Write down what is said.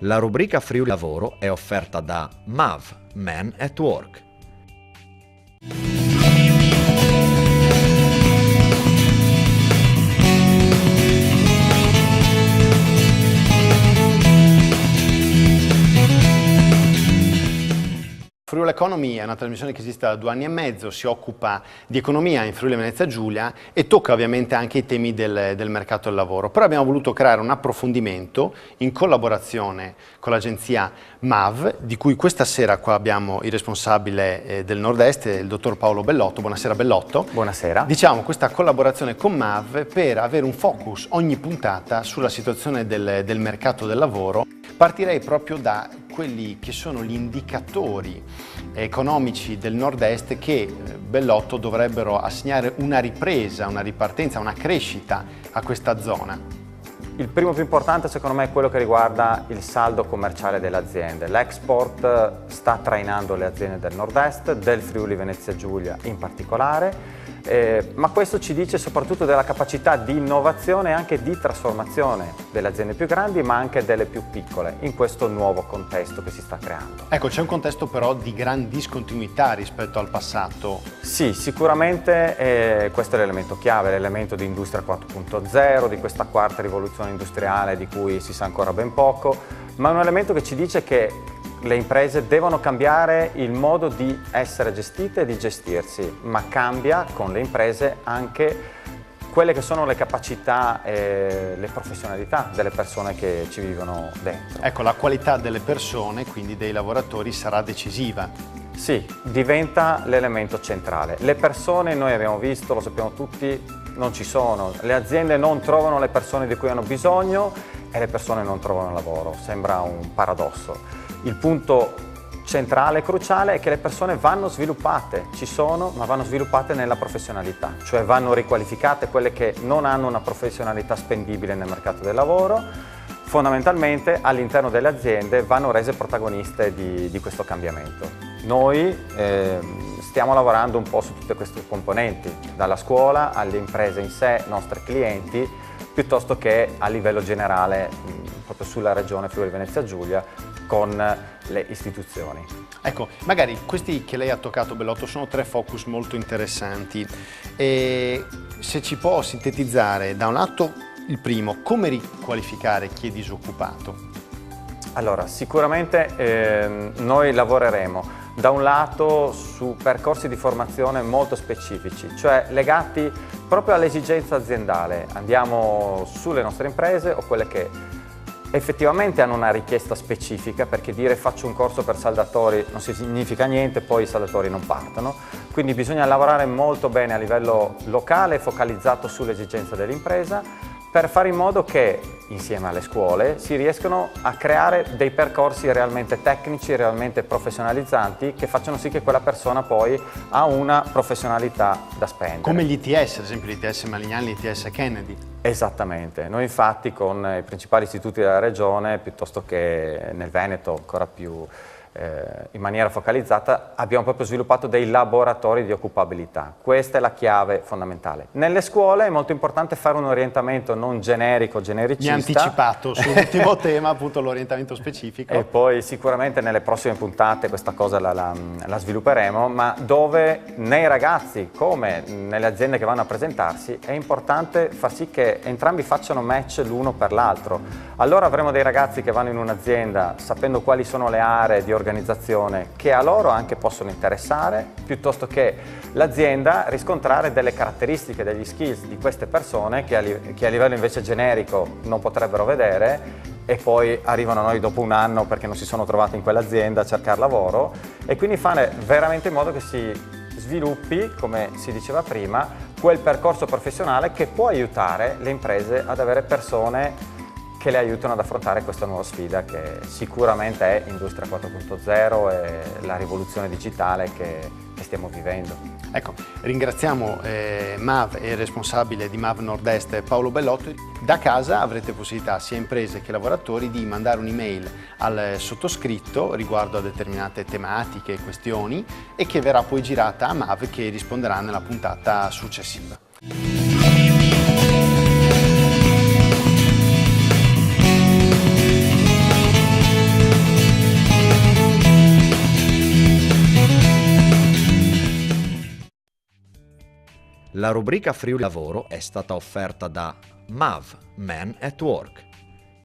La rubrica Friuli Lavoro è offerta da MAV, Men at Work. Friuli Economy è una trasmissione che esiste da 2 anni e mezzo, si occupa di economia in Friuli Venezia Giulia e tocca ovviamente anche i temi del mercato del lavoro. Però abbiamo voluto creare un approfondimento in collaborazione con l'agenzia MAV, di cui questa sera qua abbiamo il responsabile del Nord-Est, il dottor Paolo Bellotto. Buonasera Bellotto. Buonasera. Diciamo questa collaborazione con MAV per avere un focus ogni puntata sulla situazione del mercato del lavoro. Partirei proprio da quelli che sono gli indicatori economici del Nord-Est che Bellotto dovrebbero assegnare una ripresa, una ripartenza, una crescita a questa zona. Il primo più importante secondo me è quello che riguarda il saldo commerciale delle aziende. L'export sta trainando le aziende del Nord-Est, del Friuli Venezia Giulia in particolare, ma questo ci dice soprattutto della capacità di innovazione e anche di trasformazione delle aziende più grandi ma anche delle più piccole in questo nuovo contesto che si sta creando. Ecco, c'è un contesto però di gran discontinuità rispetto al passato. Sì, sicuramente questo è l'elemento chiave, l'elemento di Industria 4.0, di questa quarta rivoluzione industriale di cui si sa ancora ben poco, ma è un elemento che ci dice che le imprese devono cambiare il modo di essere gestite e di gestirsi, ma cambia con le imprese anche quelle che sono le capacità e le professionalità delle persone che ci vivono dentro. Ecco, la qualità delle persone, quindi dei lavoratori, sarà decisiva. Sì, diventa l'elemento centrale. Le persone, noi abbiamo visto, lo sappiamo tutti, non ci sono. Le aziende non trovano le persone di cui hanno bisogno e le persone non trovano lavoro. Sembra un paradosso. Il punto centrale e cruciale è che le persone vanno sviluppate, ci sono, ma vanno sviluppate nella professionalità, cioè vanno riqualificate quelle che non hanno una professionalità spendibile nel mercato del lavoro. Fondamentalmente all'interno delle aziende vanno rese protagoniste di questo cambiamento. Noi stiamo lavorando un po' su tutte queste componenti, dalla scuola alle imprese in sé, nostri clienti, piuttosto che a livello generale proprio sulla regione Friuli Venezia Giulia con le istituzioni. Ecco, magari questi che lei ha toccato, Bellotto, sono 3 focus molto interessanti. E se ci può sintetizzare, da un lato, il primo, come riqualificare chi è disoccupato? Allora, sicuramente noi lavoreremo da un lato su percorsi di formazione molto specifici, cioè legati proprio all'esigenza aziendale. Andiamo sulle nostre imprese o quelle che effettivamente hanno una richiesta specifica, perché dire faccio un corso per saldatori non significa niente, poi i saldatori non partono. Quindi bisogna lavorare molto bene a livello locale, focalizzato sull'esigenza dell'impresa, per fare in modo che insieme alle scuole si riescano a creare dei percorsi realmente tecnici, realmente professionalizzanti, che facciano sì che quella persona poi ha una professionalità da spendere. Come gli ITS, ad esempio l'ITS Malignani, l'ITS Kennedy. Esattamente, noi infatti con i principali istituti della regione, piuttosto che nel Veneto ancora più in maniera focalizzata, abbiamo proprio sviluppato dei laboratori di occupabilità. Questa è la chiave fondamentale. Nelle scuole è molto importante fare un orientamento non generico, genericista. Mi ha anticipato sull'ultimo tema, appunto l'orientamento specifico. E poi sicuramente nelle prossime puntate questa cosa la svilupperemo, ma dove nei ragazzi come nelle aziende che vanno a presentarsi è importante far sì che entrambi facciano match l'uno per l'altro. Allora avremo dei ragazzi che vanno in un'azienda sapendo quali sono le aree di organizzazione che a loro anche possono interessare, piuttosto che l'azienda riscontrare delle caratteristiche, degli skills di queste persone che a livello invece generico non potrebbero vedere e poi arrivano a noi dopo un anno perché non si sono trovati in quell'azienda a cercare lavoro, e quindi fare veramente in modo che si sviluppi, come si diceva prima, quel percorso professionale che può aiutare le imprese ad avere persone che le aiutano ad affrontare questa nuova sfida che sicuramente è Industria 4.0 e la rivoluzione digitale che stiamo vivendo. Ecco, ringraziamo MAV e il responsabile di MAV Nord-Est Paolo Bellotto. Da casa avrete possibilità, sia imprese che lavoratori, di mandare un'email al sottoscritto riguardo a determinate tematiche e questioni, e che verrà poi girata a MAV, che risponderà nella puntata successiva. La rubrica Friuli Lavoro è stata offerta da MAV, Men at Work.